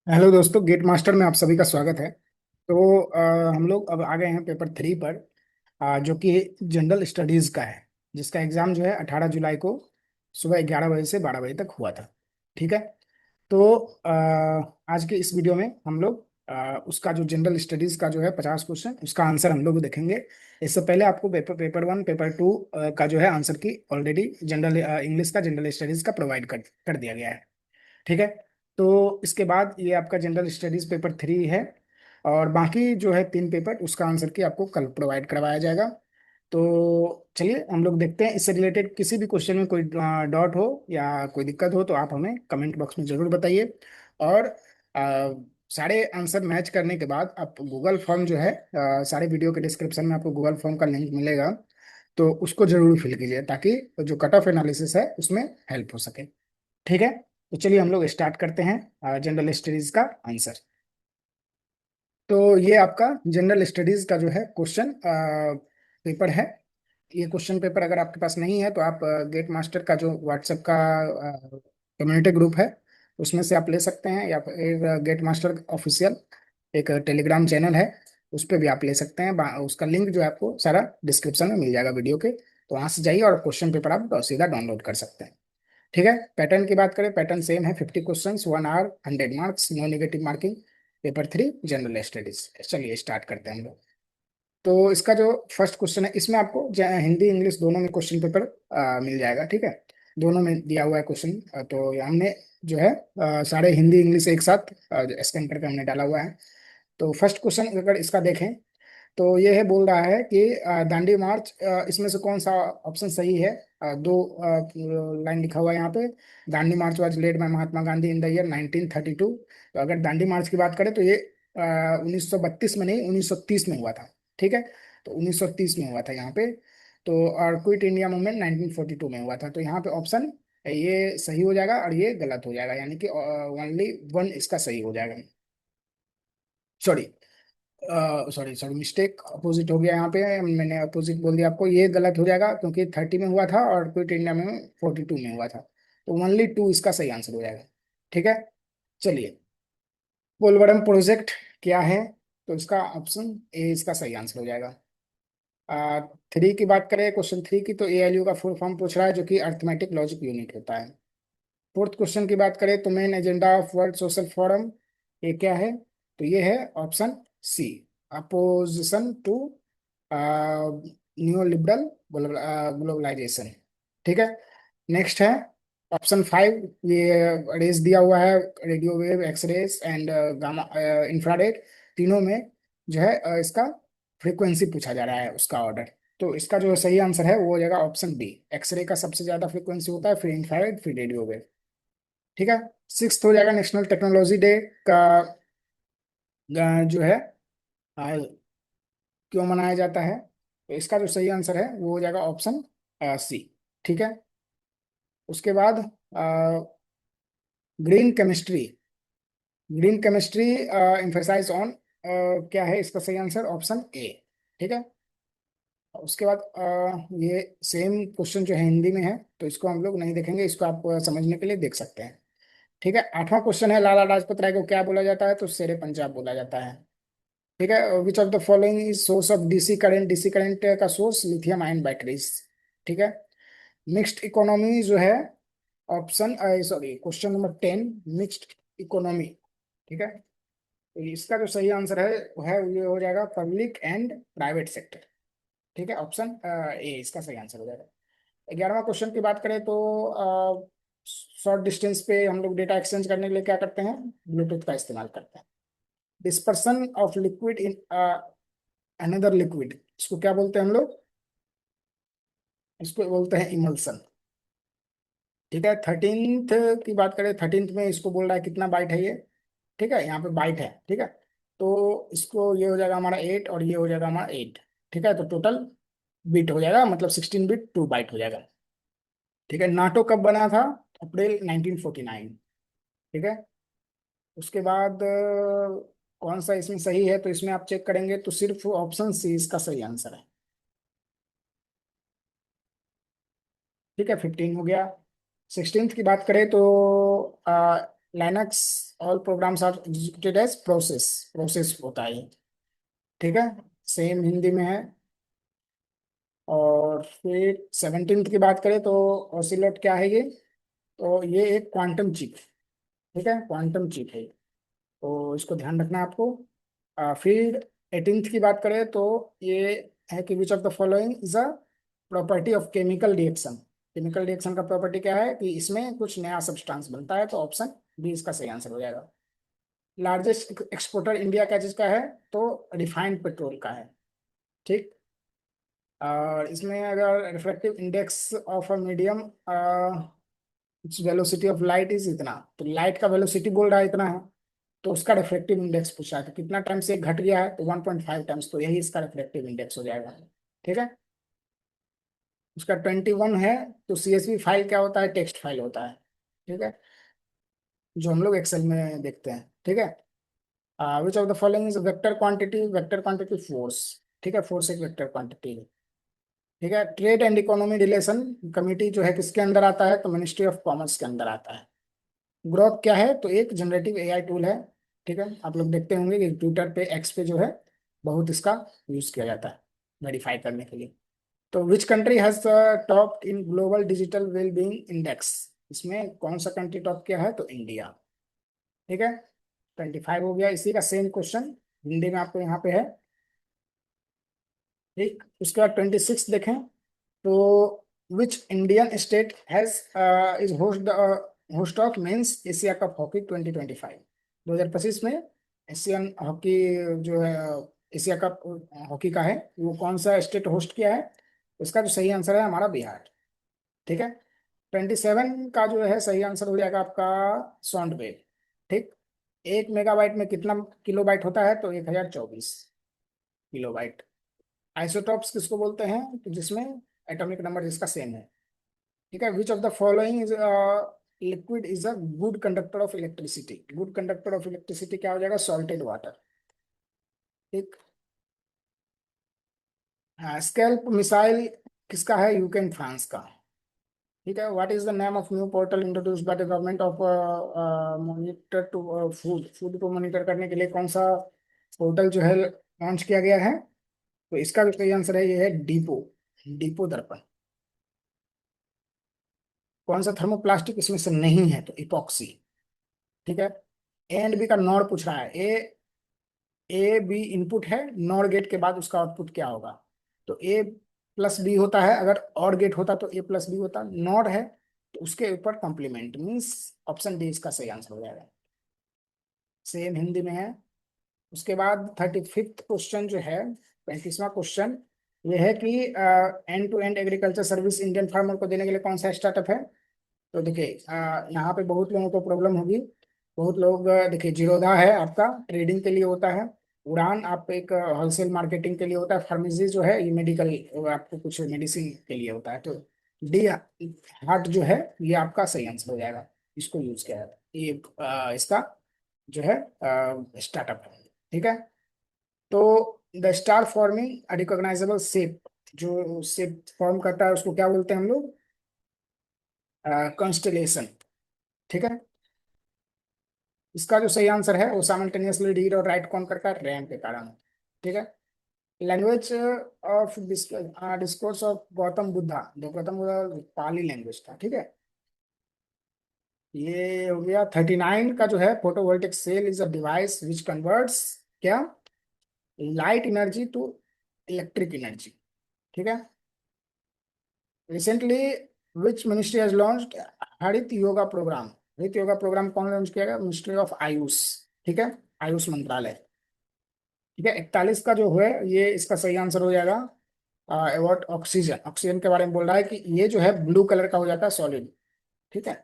Hello दोस्तों, gate master में आप सभी का स्वागत है। तो हम लोग अब आ गए हैं पेपर 3 पर, जो कि जनरल स्टडीज का है, जिसका एग्जाम जो है 18 जुलाई को सुबह 11 बजे से 12 बजे तक हुआ था। ठीक है। तो आज के इस वीडियो में हम लोग उसका जो जनरल स्टडीज का जो है 50 क्वेश्चन, उसका आंसर हम लोग देखेंगे। इससे पहले आपको पेपर 1 पेपर 2 का जो है आंसर की ऑलरेडी जनरल इंग्लिश का जनरल स्टडीज का प्रोवाइड कर कर दिया गया है। ठीक है। तो इसके बाद ये आपका जनरल स्टडीज पेपर 3 है, और बाकी जो है 3 पेपर उसका आंसर की आपको कल प्रोवाइड करवाया जाएगा। तो चलिए हम लोग देखते हैं, इससे रिलेटेड किसी भी क्वेश्चन में कोई डाउट हो या कोई दिक्कत हो तो आप हमें कमेंट बॉक्स में जरूर बताइए। और सारे आंसर मैच करने के बाद आप गूगल फॉर्म जो है, सारे वीडियो के डिस्क्रिप्शन में आपको गूगल फॉर्म का लिंक मिलेगा, तो उसको जरूर फिल कीजिए ताकि जो कट ऑफ एनालिसिस है उसमें हेल्प हो सके। ठीक है। तो चलिए हम लोग स्टार्ट करते हैं जनरल स्टडीज का आंसर। तो ये आपका जनरल स्टडीज का जो है क्वेश्चन पेपर है। ये क्वेश्चन पेपर अगर आपके पास नहीं है तो आप गेट मास्टर का जो व्हाट्सएप का कम्युनिटी ग्रुप है उसमें से आप ले सकते हैं, या फिर गेट मास्टर ऑफिशियल एक टेलीग्राम चैनल है, उस पर भी आप ले सकते हैं। उसका लिंक जो है आपको सारा डिस्क्रिप्शन में मिल जाएगा वीडियो के, तो वहां से जाइए और क्वेश्चन पेपर आप सीधा डाउनलोड कर सकते हैं। ठीक है। पैटर्न की बात करें, पैटर्न सेम है, 50 question, 1 hour, 100 marks, no negative marking, paper 3 general studies. चलिए स्टार्ट करते हैं हम लोग। तो इसका जो फर्स्ट क्वेश्चन है, इसमें आपको हिंदी इंग्लिश दोनों में क्वेश्चन पेपर मिल जाएगा। ठीक है। दोनों में दिया हुआ है क्वेश्चन। तो ये हमने जो है सारे हिंदी इंग्लिश एक साथ स्कैन करके हमने डाला हुआ है। तो फर्स्ट क्वेश्चन अगर इसका देखें तो ये है, बोल रहा है कि दांडी मार्च, इसमें से कौन सा ऑप्शन सही है। दो लाइन लिखा हुआ है यहाँ पे। Dandi march was led by Mahatma Gandhi in the year 1932। तो अगर दांडी मार्च की बात करें तो ये 1932 में नहीं, 1930 में हुआ था। ठीक है। तो 1930 में हुआ था यहाँ पे। तो और क्विट इंडिया मूवमेंट 1942 में हुआ था। तो यहाँ पे ऑप्शन ये सही हो जाएगा और ये गलत हो जाएगा, यानी कि ओनली वन इसका सही हो जाएगा। Sorry, sorry sorry, mistake opposite हो गया यहाँ पे, मैंने अपोजिट बोल दिया आपको। ये गलत हो जाएगा क्योंकि 30 में हुआ था और क्विट इंडिया में 42 में हुआ था। तो ओनली टू इसका सही आंसर हो जाएगा। ठीक है। चलिए, पोलवरम प्रोजेक्ट क्या है, तो इसका ऑप्शन ए इसका सही आंसर हो जाएगा। 3 की बात करें, क्वेश्चन 3 की, तो एएलयू का फुल फॉर्म पूछ रहा है, जो कि अर्थमेटिक लॉजिक यूनिट होता है। फोर्थ क्वेश्चन की बात करें तो main agenda of world social forum, ये क्या है, तो ये है option C, opposition to new liberal globalisation. ठीक है। नेक्स्ट है ऑप्शन 5, ये रेस दिया हुआ है, radio wave, x rays and gamma infrared, तीनों में जो है इसका फ्रीक्वेंसी पूछा जा रहा है, उसका ऑर्डर। तो इसका जो सही आंसर है वो हो जाएगा ऑप्शन बी, एक्सरे का सबसे ज्यादा फ्रीक्वेंसी होता है, फिर इंफ्रारेड, फिर रेडियो वेव। ठीक है। सिक्स्थ हो जाएगा नेशनल टेक्नोलॉजी डे का जो है आ, क्यों मनाया जाता है, तो इसका जो सही आंसर है वो हो जाएगा ऑप्शन सी। ठीक है। उसके बाद green chemistry, green chemistry emphasise on, क्या है इसका सही आंसर, ऑप्शन ए। ठीक है। उसके बाद ये सेम क्वेश्चन जो है हिंदी में है, तो इसको हम लोग नहीं देखेंगे, इसको आप समझने के लिए देख सकते हैं। ठीक है। आठवां क्वेश्चन है, लाला लाजपत राय को क्या बोला जाता है, तो शेरे पंजाब बोला जाता है। ठीक है। Which of the following is source of DC current, DC current का सोर्स लिथियम आयन बैटरीज। ठीक है। मिक्स्ड इकोनॉमी जो है, option sorry, question number 10, mixed economy. ठीक है। तो इसका जो सही आंसर है वो है, ये हो जाएगा पब्लिक एंड प्राइवेट सेक्टर। ठीक है। ऑप्शन ए इसका सही आंसर हो जाएगा। 11वां क्वेश्चन की बात करें तो शॉर्ट डिस्टेंस पे हम लोग डेटा एक्सचेंज करने के लिए क्या करते हैं, ब्लूटूथ का इस्तेमाल करते हैं। Dispersion of liquid in another liquid, इसको क्या बोलते हैं हम लोग, इसको बोलते हैं इमल्सन। ठीक है। 13th की बात करें, 13th में इसको बोल रहा है कितना बाइट है ये। ठीक है, यहाँ पे बाइट है। ठीक है। तो इसको ये हो जाएगा हमारा 8 और ये हो जाएगा हमारा 8। ठीक है। तो टोटल बिट हो जाएगा, मतलब 16 बिट 2 बाइट हो जाएगा। ठीक है। नाटो कब बना था, अप्रैल 1949। ठीक है। उसके बाद कौन सा इसमें सही है, तो इसमें आप चेक करेंगे तो सिर्फ ऑप्शन सी इसका सही आंसर है। ठीक है। 15 हो गया। 16th की बात करें तो Linux all programs are executed as process, process होता है ये। ठीक है, सेम हिंदी में है। और फिर 17th की बात करें तो ऑसिलोट क्या है ये? तो ये एक क्वांटम चिप। ठीक है, क्वांटम चिप है, तो इसको ध्यान रखना है आपको। फिर 18th की बात करें तो ये है कि विच of the following is a property of chemical reaction. Chemical reaction का प्रॉपर्टी क्या है कि इसमें कुछ नया सब्सटेंस बनता है, तो ऑप्शन बी इसका सही आंसर हो जाएगा। लार्जेस्ट एक्सपोर्टर इंडिया क्या चीज का है? तो रिफाइंड पेट्रोल का है। ठीक। और इसमें अगर refractive index of a medium, velocity of light is इतना, तो लाइट का वेलोसिटी बोल रहा है इतना है, तो उसका रिफ्रैक्टिव इंडेक्स पूछा है, तो कितना टाइम से घट गया है? तो 1.5 टाइम्स, तो यही इसका रिफ्रैक्टिव इंडेक्स हो जाएगा। ठीक है। उसका 21 है। तो सीएसवी फाइल क्या होता है? टेक्स्ट फाइल होता है। ठीक है, जो हम लोग एक्सेल में देखते हैं। ठीक है। Which of the following is vector quantity? Vector quantity force. ठीक है, फोर्स एक वेक्टर क्वांटिटी है। ठीक है। Trade and economy relation committee जो है किसके अंदर आता है? तो मिनिस्ट्री ऑफ कॉमर्स के अंदर आता है। ग्रोक क्या है? तो एक जनरेटिव एआई टूल है। ठीक है, आप लोग देखते होंगे कि ट्विटर पे, एक्स पे जो है बहुत इसका यूज किया जाता है वेरीफाई करने के लिए। तो which country has top in global digital wellbeing index? इसमें कौन सा कंट्री टॉप किया है? तो इंडिया। ठीक है, 25 हो गया। इसी का सेम क्वेश्चन हिंदी में आपको यहाँ पे है। ठीक, उसके बाद 26 देखें तो which Indian state has is host of men's Asia Cup hockey 2025? 2025 में एशियन हॉकी जो है, एशिया कप हॉकी का है, वो कौन सा स्टेट होस्ट किया है? उसका जो सही आंसर है हमारा बिहार। ठीक है। 27 का जो है सही आंसर हो जाएगा आपका साउंड वेव। ठीक। 1 मेगाबाइट में कितना किलोबाइट होता है? तो 1024 किलोबाइट। आइसोटॉप्स किसको बोलते हैं? तो जिसमें एटॉमिक नंबर जिसका सेम है। ठीक है। Which of the following is liquid is a good conductor of electricity? Good conductor of electricity क्या हो जाएगा? Salted water. ठीक। स्केल्प मिसाइल किसका है? यूक्रेन फ्रांस का। ठीक है। What is the name of new portal introduced by the government of monitor to food? Food को मॉनिटर करने के लिए कौन सा पोर्टल जो है लॉन्च किया गया है? तो इसका जो सही आंसर है ये है डीपो। डीपो दर्पण। कौन सा थर्मोप्लास्टिक इसमें से नहीं है? तो इपॉक्सी। ठीक है। ए एंड बी का नॉर पूछ रहा है। ए बी इनपुट है, नॉर गेट के बाद उसका आउटपुट क्या होगा? तो ए प्लस बी होता है, अगर और गेट होता तो ए प्लस बी होता, नॉर है तो उसके ऊपर कॉम्प्लीमेंट मीन्स ऑप्शन डी इसका सही आंसर हो जाएगा। सेम हिंदी में है। उसके बाद 35th क्वेश्चन जो है, 35वां क्वेश्चन, ये है कि end to end agriculture service Indian farmer को देने के लिए कौन सा स्टार्टअप है? तो देखिए यहाँ पे बहुत लोगों को प्रॉब्लम होगी। बहुत लोग देखिए, जीरोधा है आपका ट्रेडिंग के लिए होता है। उड़ान आप एक होलसेल मार्केटिंग के लिए होता है। फार्मेसी जो है ये मेडिकल, आपको कुछ मेडिसिन के लिए होता है। तो डी हार्ट जो है ये आपका सही आंसर हो जाएगा। इसको यूज किया जाता है ये, इसका जो है स्टार्टअप है। ठीक है। तो the star forming recognisable shape, जो शेप फॉर्म करता है उसको क्या बोलते हैं हम लोग? कॉन्स्टेलेशन। ठीक है। इसका जो सही आंसर है वो साइमल्टेनियसली रीड और राइट कौन करता है? रैम के कारण। ठीक है। Language of discourse of Gautam Buddha, जो गौतम बुद्धा पाली लैंग्वेज था। ठीक है। ये हो गया 39 का जो है, photovoltaic cell is a device which converts क्या? Light energy to electric energy. ठीक है। Recently which ministry has launched Harit yoga programme? हरित योगा प्रोग्राम कौन लॉन्च किया गया? Ministry of Ayush. ठीक है, आयुष मंत्रालय। ठीक है। 41 का जो है ये इसका सही आंसर हो जाएगा अबाउट ऑक्सीजन। ऑक्सीजन के बारे में बोल रहा है कि ये जो है ब्लू कलर का हो जाता है सॉलिड। ठीक है।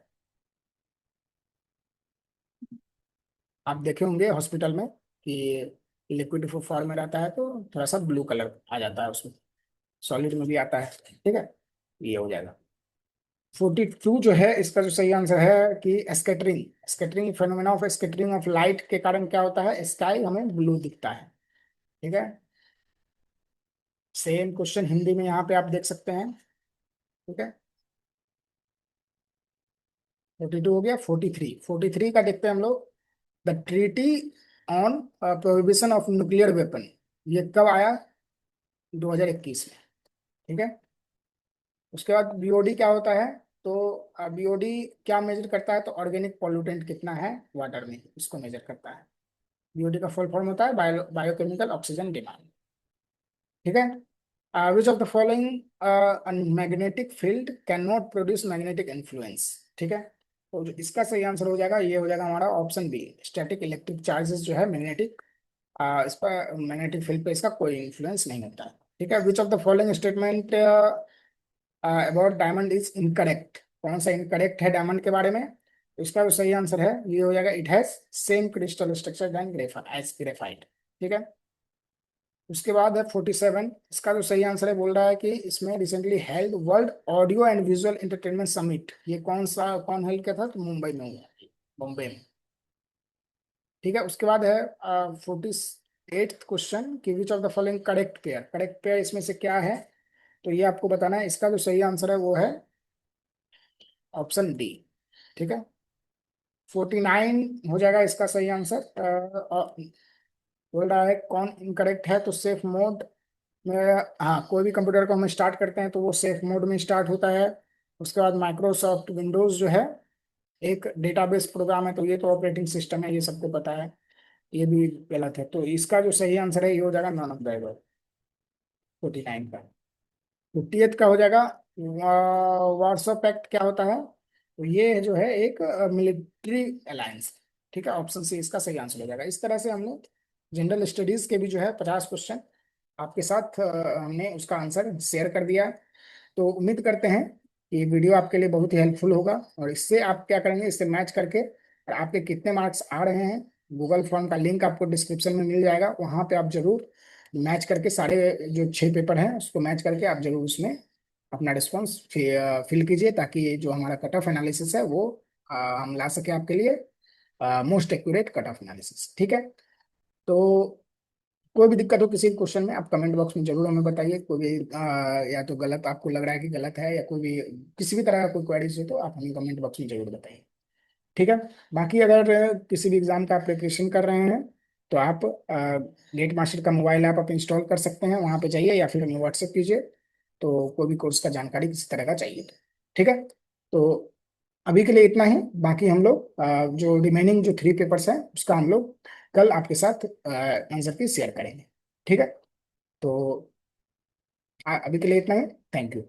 आप देखे होंगे हॉस्पिटल में कि लिक्विड फॉर्म में रहता है तो थोड़ा सा ब्लू कलर आ जाता है उसमें, सॉलिड में भी आता है। ठीक है, ये हो जाएगा। 42 जो है इसका जो सही आंसर है कि scattering. Scattering phenomena of scattering of light के कारण क्या होता है? स्काई हमें ब्लू दिखता है। ठीक है। सेम क्वेश्चन हिंदी में यहाँ पे आप देख सकते हैं। ठीक है। 42 हो गया। 43, 43 का देखते हैं हम लोग। The treaty on prohibition of nuclear weapon, ये कब आया? 2021 में। ठीक है। उसके बाद बीओडी क्या होता है? तो बीओडी क्या मेजर करता है? तो ऑर्गेनिक पॉल्यूटेंट कितना है वाटर में, इसको मेजर करता है। बीओडी का फुल फॉर्म होता है बायोकेमिकल ऑक्सीजन डिमांड। ठीक है। Which of the following magnetic field can not produce magnetic influence? ठीक है। तो जो इसका सही आंसर हो जाएगा, ये हो जाएगा हमारा option B, static electric charges जो है मैग्नेटिक, इस पर मैग्नेटिक फील्ड पे इसका कोई इन्फ्लुएंस नहीं होता है। ठीक है। Which of the following statement about diamond is incorrect? कौन सा इनकरेक्ट है डायमंड के बारे में? तो इसका जो सही आंसर है ये हो जाएगा, it has same crystal structure than graphite as graphite. ठीक है। उसके बाद है 47, इसका जो सही आंसर है बोल रहा है कि इसमें recently held world audio and visual entertainment summit, ये कौन हेल्ड किया था? तो मुंबई में हुआ, बॉम्बे में। ठीक है। उसके बाद है 48th क्वेश्चन कि विच of the following correct pair? Correct pair इसमें से क्या है? तो ये आपको बताना है। इसका जो सही आंसर है वो है ऑप्शन डी। ठीक है। 49 हो जाएगा इसका सही आंसर। बोल रहा है कौन इनकरेक्ट है? तो सेफ मोड में, हाँ, कोई भी कंप्यूटर को हम स्टार्ट करते हैं तो वो सेफ मोड में स्टार्ट होता है। उसके बाद माइक्रोसॉफ्ट विंडोज जो है एक डेटाबेस प्रोग्राम है, तो ये तो ऑपरेटिंग सिस्टम है, ये सबको पता है। ये भी गलत है, तो इसका जो सही आंसर है ये हो जाएगा नॉन ऑफ द अबव, 49 का। 50th का हो जाएगा वार्सो पैक्ट क्या होता है? तो ये जो है एक मिलिट्री अलायंस। ठीक है। ऑप्शन सी इसका सही आंसर हो जाएगा। इस तरह से हमने जनरल स्टडीज के भी जो है 50 क्वेश्चन आपके साथ हमने उसका आंसर शेयर कर दिया। तो उम्मीद करते हैं कि ये वीडियो आपके लिए बहुत ही हेल्पफुल होगा, और इससे आप क्या करेंगे, इससे मैच करके और आपके कितने मार्क्स आ रहे हैं, गूगल फॉर्म का लिंक आपको डिस्क्रिप्शन में मिल जाएगा, वहां पे आप जरूर मैच करके सारे जो 6 पेपर हैं उसको मैच करके आप जरूर उसमें अपना रिस्पॉन्स फिल कीजिए, ताकि ये जो हमारा कट ऑफ एनालिसिस है वो हम ला सके आपके लिए most accurate cut off analysis. ठीक है। तो कोई भी दिक्कत हो किसी क्वेश्चन में, आप कमेंट बॉक्स में जरूर हमें बताइए। कोई भी या तो गलत आपको लग रहा है कि गलत है, या कोई भी किसी भी तरह का कोई क्वेरीज हो तो आप हमें कमेंट बॉक्स में जरूर बताइए। ठीक है। बाकी अगर किसी भी एग्जाम का प्रिपरेशन कर रहे हैं तो आप गेट मास्टर का मोबाइल ऐप आप इंस्टॉल कर सकते हैं, वहां पे जाइए या फिर हमें व्हाट्सएप कीजिए। तो कोई भी कोर्स का जानकारी किसी तरह का चाहिए तो। ठीक है। तो अभी के लिए इतना ही। बाकी हम लोग जो रिमेनिंग जो 3 पेपर्स हैं उसका हम लोग कल आपके साथ आंसर की शेयर करेंगे। ठीक है। तो अभी के लिए इतना ही। Thank you.